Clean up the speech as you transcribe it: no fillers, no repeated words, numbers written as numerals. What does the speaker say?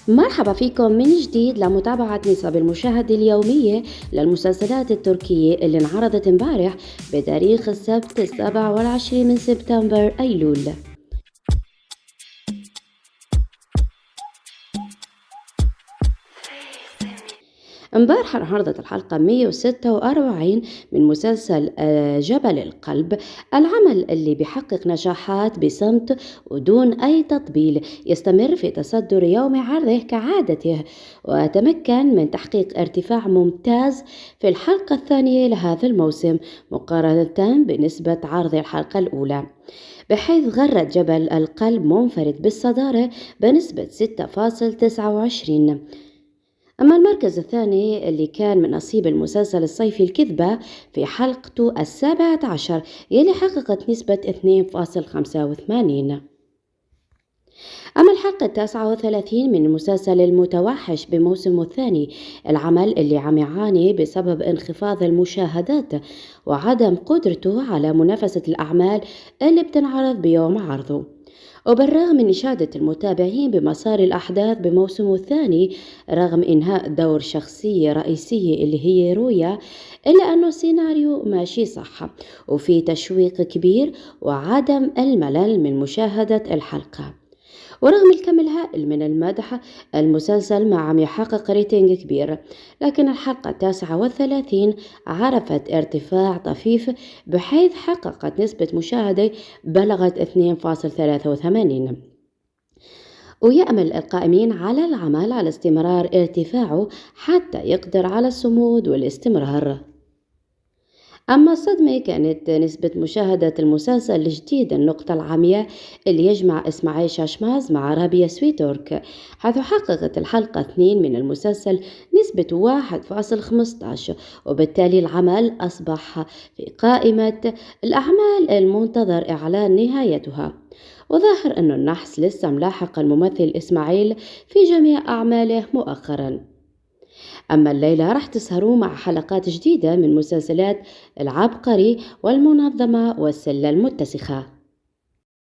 مرحبا فيكم من جديد لمتابعة نسب المشاهدة اليومية للمسلسلات التركية اللي انعرضت امبارح بتاريخ السبت 27 من سبتمبر أيلول. امبارح انعرضت الحلقة 146 من مسلسل جبل القلب، العمل اللي بيحقق نجاحات بصمت ودون أي تطبيل، يستمر في تصدر يوم عرضه كعادته، وتمكن من تحقيق ارتفاع ممتاز في الحلقة الثانية لهذا الموسم مقارنة بنسبة عرض الحلقة الأولى، بحيث غرد جبل القلب منفرد بالصدارة بنسبة 6.29. أما المركز الثاني اللي كان من نصيب المسلسل الصيفي الكذبة في حلقته 17 يلي حققت نسبة 2.85. أما الحلقة 39 من المسلسل المتوحش بموسمه الثاني، العمل اللي عم يعاني بسبب انخفاض المشاهدات وعدم قدرته على منافسة الأعمال اللي بتنعرض بيوم عرضه، وبالرغم من إشادة المتابعين بمسار الأحداث بموسمه الثاني رغم إنهاء دور شخصية رئيسية اللي هي رويا، إلا أنه السيناريو ماشي صح وفي تشويق كبير وعدم الملل من مشاهدة الحلقة. ورغم الكم الهائل من المدح، المسلسل ما عم يحقق ريتنج كبير، لكن الحلقة 39 عرفت ارتفاع طفيف بحيث حققت نسبة مشاهدة بلغت 2.83، ويأمل القائمين على العمل على استمرار ارتفاعه حتى يقدر على الصمود والاستمرار. أما الصدمة كانت نسبة مشاهدة المسلسل الجديد النقطة العمياء اللي يجمع إسماعيل شاشماز مع رابيا سويتورك، حيث حققت الحلقة 2 من المسلسل نسبة 1.15، وبالتالي العمل أصبح في قائمة الأعمال المنتظر إعلان نهايتها. وظاهر أن النحس لسه ملاحق الممثل إسماعيل في جميع أعماله مؤخراً. أما الليلة راح تسهروا مع حلقات جديدة من مسلسلات العبقري والمنظمة والسلة المتسخة.